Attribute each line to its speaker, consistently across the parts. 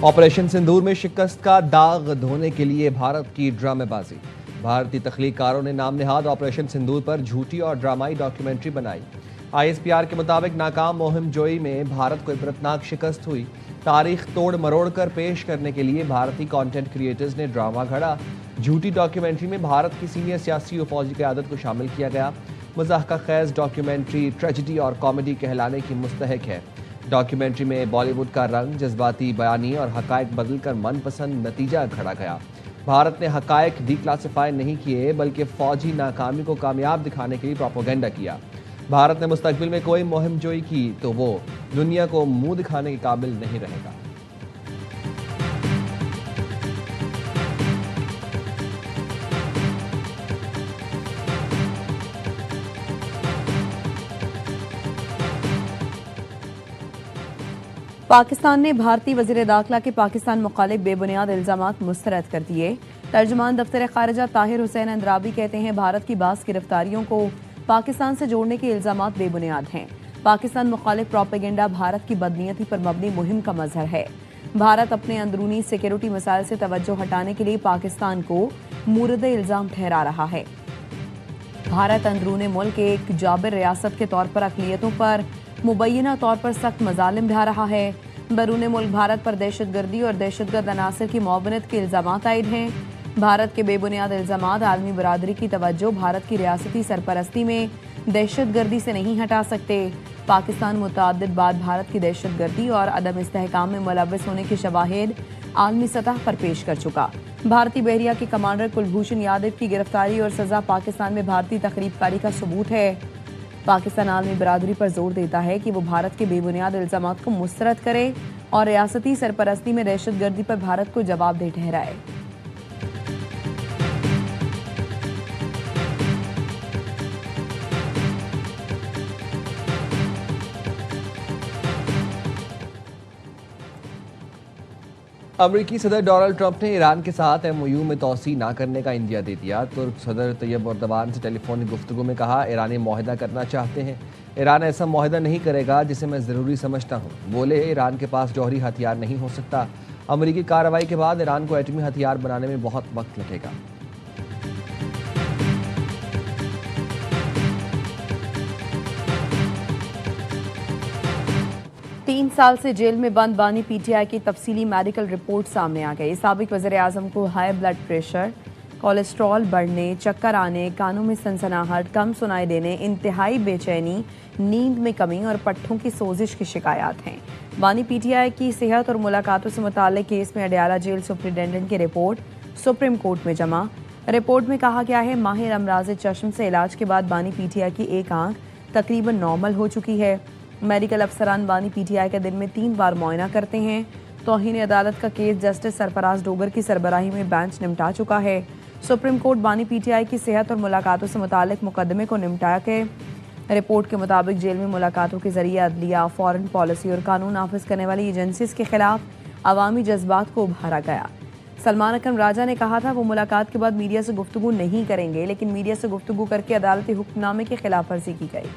Speaker 1: Operation सिंदूर में शिकस्त का दाग धोने के लिए भारत की ड्रामेबाजी। भारतीय तख्लीकारों ने नाम नेहाद ऑपरेशन सिंदूर पर झूठी और ड्रामाई डॉक्यूमेंट्री बनाई। आईएसपीआर के मुताबिक नाकाम मुहिम जोई में भारत को इबरतनाक शिकस्त हुई। तारीख तोड़ मरोड़ कर पेश करने के लिए भारतीय कंटेंट क्रिएटर्स ने ड्रामा घड़ा। झूठी डॉक्यूमेंट्री में भारत की सीनियर सियासी और फौजी क़यादत को शामिल किया गया। मज़ाक़ ख़ैज़ डॉक्यूमेंट्री ट्रेजिडी और कॉमेडी कहलाने की मुस्तहक है। डॉक्यूमेंट्री में बॉलीवुड का रंग, जज्बाती बयानी और हक़ाइक़ बदलकर मनपसंद नतीजा घड़ा गया। भारत ने हक़ाइक़ डिक्लासिफाई नहीं किए बल्कि फ़ौजी नाकामी को कामयाब दिखाने के लिए प्रोपेगेंडा किया। भारत ने मुस्तक़बिल में कोई मुहिम जोई की तो वो दुनिया को मुंह दिखाने के काबिल नहीं रहेगा।
Speaker 2: पाकिस्तान ने भारतीय वज़ीर दाखिला के पाकिस्तान मुखालिफ बेबुनियाद इल्ज़ामात मुस्तरद कर दिए। तर्जुमान दफ्तर ख़ारिजा ताहिर हुसैन अंद्राबी कहते हैं भारत की बास गिरफ्तारियों को पाकिस्तान से जोड़ने के इल्ज़ामात बेबुनियाद हैं। पाकिस्तान मुखालिफ प्रोपेगेंडा भारत की बदनीयती पर मबनी मुहिम का मजहर है। भारत अपने अंदरूनी सिक्योरिटी मसाइल से तवज्जो हटाने के लिए पाकिस्तान को मूरद इल्ज़ाम ठहरा रहा है। भारत अंदरूनी मुल्क एक जाबिर रियासत के तौर पर अक़लियतों पर मुबैना तौर पर सख्त मज़ालिम ढा रहा है। बैरून मुल्क भारत पर दहशतगर्दी और दहशतगर्द अनासर की मुआवनत के इल्ज़ामात आयद हैं। भारत के बेबुनियाद इल्ज़ामात आलमी बरादरी की तवज्जो भारत की रियासती सरपरस्ती में दहशतगर्दी से नहीं हटा सकते। पाकिस्तान मुतअद्दिद बार भारत की दहशतगर्दी और अदम इस्तेहकाम में मुलव्वस होने की शवाहिद आलमी सतह पर पेश कर चुका। भारतीय बहरिया के कमांडर कुलभूषण यादव की गिरफ्तारी और सज़ा पाकिस्तान में भारतीय तखरीबकारी का सबूत है। पाकिस्तान आलमी बरादरी पर जोर देता है कि वो भारत के बेबुनियाद इल्ज़ामात को मुस्तरद करे और रियासती सरपरस्ती में दहशतगर्दी पर भारत को जवाबदेह ठहराए।
Speaker 1: अमरीकी सदर डोनाल्ड ट्रंप ने ईरान के साथ एमओयू में तोसी ना करने का इंदिया दे दिया। तुर्क सदर तैयब एर्दोगान से टेलीफोनिक गुफ्तगू में कहा, ईरानी मुआहदा करना चाहते हैं। ईरान ऐसा मुआहदा नहीं करेगा जिसे मैं ज़रूरी समझता हूँ। बोले, ईरान के पास जौहरी हथियार नहीं हो सकता। अमरीकी कार्रवाई के बाद ईरान को एटमी हथियार बनाने में बहुत वक्त लगेगा।
Speaker 2: 3 साल से जेल में बंद बानी पीटीआई की तफसीली मेडिकल रिपोर्ट सामने आ गई। साबिक वज़ीर आज़म को हाई ब्लड प्रेशर, कोलेस्ट्रॉल बढ़ने, चक्कर आने, कानों में सनसनाहट, कम सुनाई देने, इंतहाई बेचैनी, नींद में कमी और पट्ठों की सोजिश की शिकायत हैं। बानी पीटीआई की सेहत और मुलाकातों से मुताल्लिक केस में अडयाला जेल सुपरिटेंडेंट की रिपोर्ट सुप्रीम कोर्ट में जमा। रिपोर्ट में कहा गया है, माहिर अमराज चश्म से इलाज के बाद बानी पीटीआई की एक आंख तकरीबन नॉर्मल हो चुकी है। मेडिकल अफसरान बानी पीटीआई का दिन में 3 बार मुआयना करते हैं। तौहीन अदालत का केस जस्टिस सरफराज डोगर की सरबराही में बेंच निपटा चुका है। सुप्रीम कोर्ट बानी पीटीआई की सेहत और मुलाकातों से मुतालिक मुकदमे को निपटा के रिपोर्ट के मुताबिक जेल में मुलाकातों के जरिए अदलिया, फॉरेन पॉलिसी और कानून नाफिज करने वाली एजेंसीज के खिलाफ अवामी जज्बात को उभारा गया। सलमान अकरम राजा ने कहा था वो मुलाकात के बाद मीडिया से गुफ्तगू नहीं करेंगे, लेकिन मीडिया से गुफ्तगू करके अदालती हुक्मनामे की खिलाफ वर्जी की गई।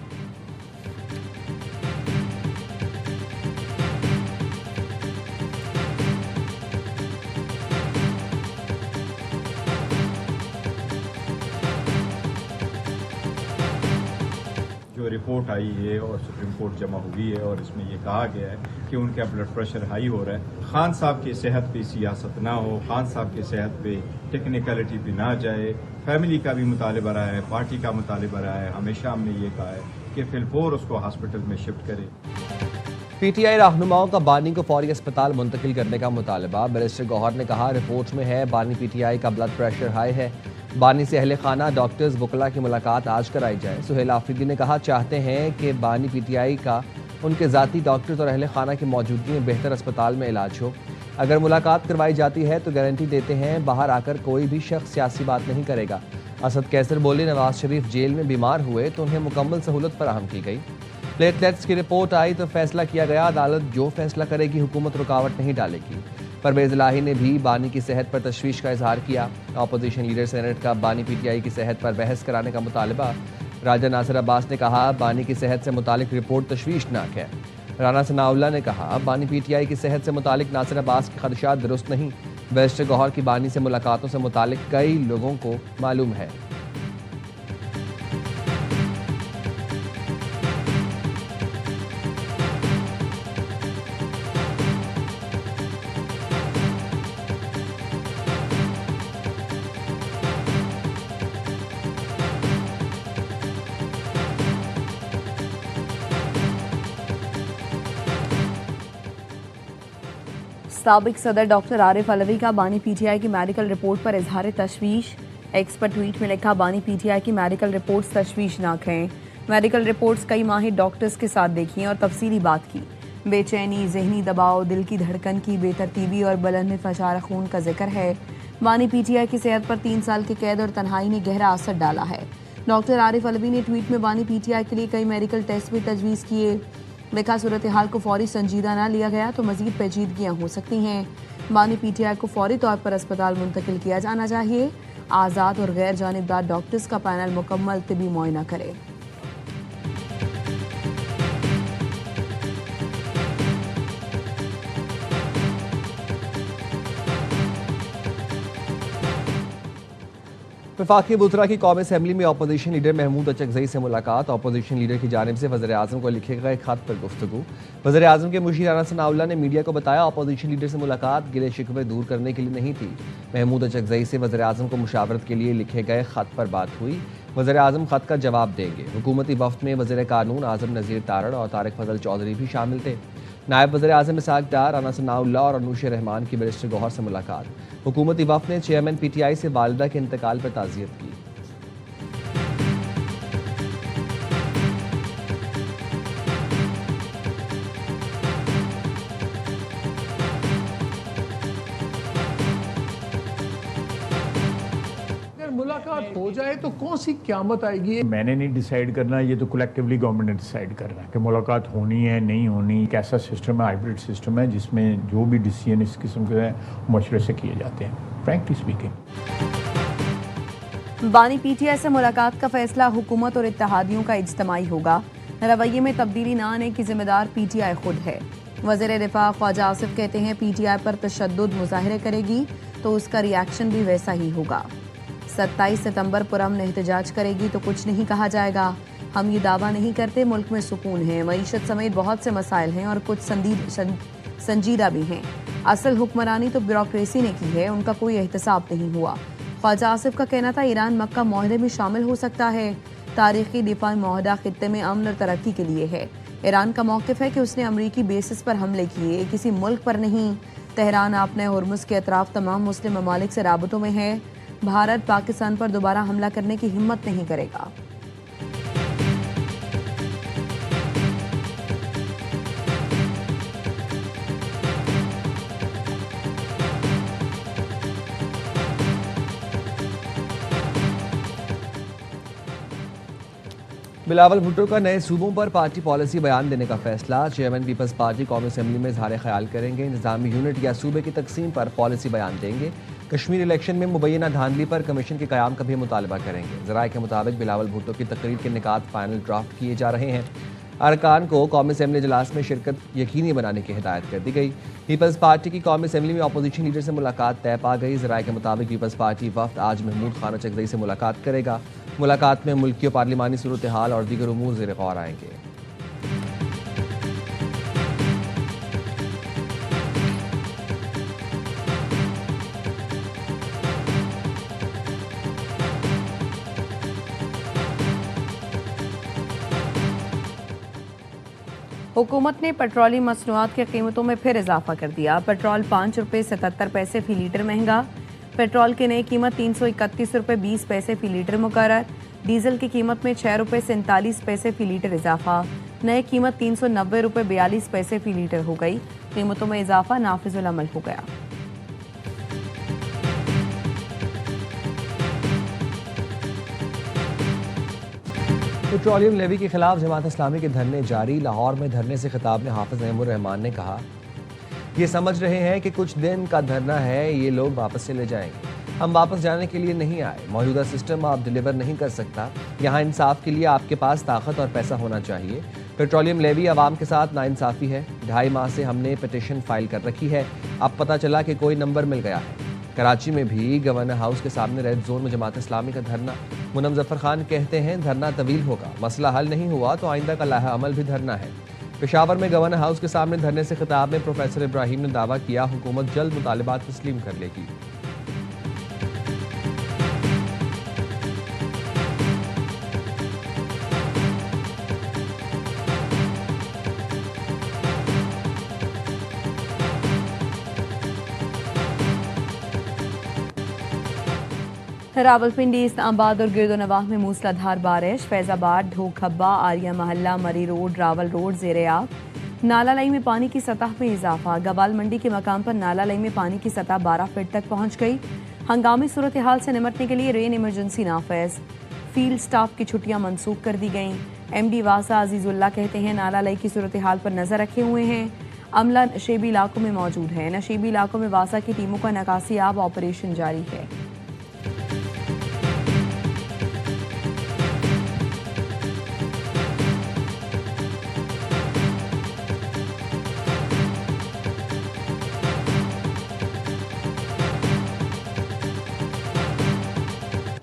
Speaker 3: जो रिपोर्ट आई है और सुप्रीम कोर्ट जमा हुई है और इसमें ये कहा गया है कि उनका ब्लड प्रेशर हाई हो रहा है। खान साहब की सेहत पे सियासत ना हो, खान साहब की सेहत पे टेक्निकलिटी पे ना जाए। फैमिली का भी मुतालिबा रहा है, पार्टी का मुतालिबा रहा है। हमेशा हमने ये कहा है कि फिलपोर उसको हॉस्पिटल में शिफ्ट करे।
Speaker 1: पीटीआई रहनुमाओं का बानी को फौरी अस्पताल मुंतकिल करने का मुतालबा। बैरिस्टर गौहर ने कहा, रिपोर्ट में है बानी पीटीआई का ब्लड प्रेशर हाई है। बानी से अहले खाना, डॉक्टर्स, वकला की मुलाकात आज कराई जाए। सुहेल आफरीदी ने कहा, चाहते हैं कि बानी पीटीआई का उनके ज़ाती डॉक्टर्स और अहले खाना की मौजूदगी में बेहतर अस्पताल में इलाज हो। अगर मुलाकात करवाई जाती है तो गारंटी देते हैं बाहर आकर कोई भी शख्स सियासी बात नहीं करेगा। असद कैसर बोले, नवाज शरीफ जेल में बीमार हुए तो उन्हें मुकम्मल सहूलत फराहम की गई। प्लेटलेट्स की रिपोर्ट आई तो फैसला किया गया। अदालत जो फैसला करेगी हुकूमत रुकावट नहीं डालेगी। परवेज इलाही ने भी बानी की सेहत पर तशवीश का इजहार किया। अपोजिशन लीडर सेनेट का बानी पीटीआई की सेहत पर बहस कराने का मुतालबा। राजा नासिर अब्बास ने कहा, बानी की सेहत से मुतालिक रिपोर्ट तशवीशनाक है। राना सनाउल्लाह ने कहा, बानी पीटीआई की सेहत से मुतालिक नासिर अब्बास के खदशात दुरुस्त नहीं। बैरिस्टर गौहर की बानी से मुलाकातों से मुतालिक कई लोगों को मालूम है।
Speaker 2: साबिक सदर डॉक्टर आरिफ अलवी का बानी पीटीआई की मेडिकल रिपोर्ट पर इजहार तशवीश। एक्स पर ट्वीट में लिखा, बानी पीटीआई की मेडिकल रिपोर्ट्स तशवीशनाक हैं। मेडिकल रिपोर्ट्स कई माहिर डॉक्टर्स के साथ देखी और तफसीली बात की। बेचैनी, जहनी दबाव, दिल की धड़कन की बेतरतीबी और बलन में फशार खून का जिक्र है। बानी पीटीआई की सेहत पर 3 साल की कैद और तन्हाई ने गहरा असर डाला है। डॉक्टर आरिफ अलवी ने ट्वीट में बानी पीटीआई के लिए कई मेडिकल टेस्ट भी तजवीज़ किए। लिखा, सूरत हाल को फौरी संजीदा न लिया गया तो मजीद पेचीदगियाँ हो सकती हैं। बानी पीटीआई को फौरी तौर पर अस्पताल मुंतकिल किया जाना चाहिए। आज़ाद और गैर जानिबदार डॉक्टर्स का पैनल मुकम्मल तिबी मुआयना करे।
Speaker 1: वफाकी बुतरा की कौमी असम्बली में अपोजिशन लीडर महमूद अचकजई से मुलाकात। अपोजिशन लीडर की जानिब से वज़ीर आज़म को लिखे गए खत पर गुफ्तगू। वज़ीर आज़म के मुशीर राना सनाउल्लाह ने मीडिया को बताया, अपोजिशन लीडर से मुलाकात गिले शिकवे दूर करने के लिए नहीं थी। महमूद अचकजई से वज़ीर आज़म को मुशावरत के लिए लिखे गए खत पर बात हुई। वज़ीर आज़म खत का जवाब देंगे। हुकूमती वफ़द में वज़ीर कानून आज़म नज़ीर तारड़ और तारिक फजल चौधरी भी शामिल थे। नायब वज़ीर आज़म इसाक डार, राना सनाउल्लाह और अनूश रहमान की बैरिस्टर गौहर से मुलाकात। हुकूमती वफ़द ने चेयरमैन पीटीआई से वालिदा के इंतकाल पर ताज़ियत की।
Speaker 4: मुलाकात हो जाए तो कौन सी क़यामत आएगी? मैंने नहीं डिसाइड करना, ये तो कलेक्टिवली गवर्नमेंट ने डिसाइड करना है कि मुलाकात होनी है नहीं होनी। कैसा सिस्टम है, हाइब्रिड सिस्टम है जिसमें जो भी डिसीजन इस किस्म के हैं मशवरे से किए जाते हैं, फ्रैंकली स्पीकिंग।
Speaker 2: बानी पीटीआई से मुलाकात का फैसला हुकूमत और इत्तेहादियों का इज्तिमाई होगा। रवैये में तब्दीली न आने की जिम्मेदार पीटीआई खुद है। वज़ीर दिफा ख्वाजा आसिफ कहते हैं, पीटीआई पर तशद्दुद मुजाहिरे करेगी तो उसका रिएक्शन भी वैसा ही होगा। 27 सितंबर पुरअमन एहतजाज करेगी तो कुछ नहीं कहा जाएगा। हम ये दावा नहीं करते मुल्क में सुकून है। मईशत समेत बहुत से मसाइल हैं और कुछ संजीदा भी हैं। असल हुक्मरानी तो ब्यूरोक्रेसी ने की है, उनका कोई एहतसाब नहीं हुआ। ख्वाजा आसिफ का कहना था, ईरान मक्का मुआहदे में शामिल हो सकता है। तारीखी दिफाई मुआहदा खित्ते में अमन और तरक्की के लिए है। ईरान का मौक़िफ़ है कि उसने अमरीकी बेसिस पर हमले किए, किसी मुल्क पर नहीं। तेहरान आपने हुर्मुज़ के अतराफ तमाम मुस्लिम ममालिक से राबतों में है। भारत पाकिस्तान पर दोबारा हमला करने की हिम्मत नहीं करेगा।
Speaker 1: बिलावल भुट्टो का नए सूबों पर पार्टी पॉलिसी बयान देने का फैसला। चेयरमैन पीपल्स पार्टी कौमी असम्बली में इज़हार ख्याल करेंगे। निज़ामी यूनिट या सूबे की तकसीम पर पॉलिसी बयान देंगे। कश्मीर इलेक्शन में मुबैना धांधली पर कमीशन के क़याम का भी मुतालबा करेंगे। ज़राए के मुताबिक बिलावल भुट्टो की तकरीर के निकात फाइनल ड्राफ्ट किए जा रहे हैं। अरकान को कौमी असम्बली इजलास में शिरकत यकीनी बनाने की हिदायत कर दी गई। पीपल्स पार्टी की कौमी असम्बली में अपोजिशन लीडर से मुलाकात तय पा गई। ज़राए के मुताबिक पीपल्स पार्टी वफ़द आज महमूद खान अचकजई से मुलाकात करेगा। मुलाकात में मुल्की और पार्लिमानी सूरत हाल और दीगर उमूर ज़ेर गौर आएंगे।
Speaker 2: हुकूमत ने पेट्रोलियम मसनूआत की कीमतों में फिर इजाफा कर दिया। पेट्रोल 5 रुपये 77 पैसे फी लीटर महंगा। पेट्रोल की नई कीमत 331 रुपये 20 पैसे फी लीटर मुकर्रर। डीजल की कीमत में 6 रुपये 47 पैसे फी लीटर इजाफा। नई कीमत 390 रुपये 42 पैसे फी लीटर हो गई। कीमतों में इजाफा नाफिजुल अमल हो गया।
Speaker 1: पेट्रोलियम लेवी के खिलाफ जमात इस्लामी के धरने जारी। लाहौर में धरने से खिताब में हाफिज नईमुर रहमान ने कहा, ये समझ रहे हैं कि कुछ दिन का धरना है, ये लोग वापस चले जाएंगे। हम वापस जाने के लिए नहीं आए। मौजूदा सिस्टम आप डिलीवर नहीं कर सकता। यहाँ इंसाफ के लिए आपके पास ताकत और पैसा होना चाहिए। पेट्रोलियम लेवी आवाम के साथ नाइंसाफी है। 2.5 माह से हमने पिटीशन फाइल कर रखी है, अब पता चला कि कोई नंबर मिल गया है। कराची में भी गवर्नर हाउस के सामने रेड जोन में जमात इस्लामी का धरना। मुनम जफर खान कहते हैं धरना तवील होगा, मसला हल नहीं हुआ तो आइंदा का लाहा अमल भी धरना है। पेशावर में गवर्नर हाउस के सामने धरने से खिताब में प्रोफेसर इब्राहिम ने दावा किया हुकूमत जल्द मुतालिबात तस्लीम कर लेगी।
Speaker 2: रावलपिंडी, इस्लामाबाद और गिरदोनवाह में मूसलाधार बारिश। फैजाबाद, ढोखब्बा, आर्या महल्ला, मरी रोड, रावल रोड ज़ेर-ए-आब। नाला लाई में पानी की सतह में इजाफा। गवाल मंडी के मकाम पर नाला लाई में पानी की सतह 12 फीट तक पहुंच गई। हंगामी सूरत हाल से निमटने के लिए रेन इमरजेंसी नाफिज। फील्ड स्टाफ की छुट्टियां मनसूख कर दी गईं। MD वासा अजीजुल्लाह कहते हैं नाला लाई की सूरत हाल पर नजर रखे हुए हैं। अमला नशेबी इलाकों में मौजूद है। नशेबी इलाकों में वासा की टीमों का नकासी आब ऑपरेशन जारी है।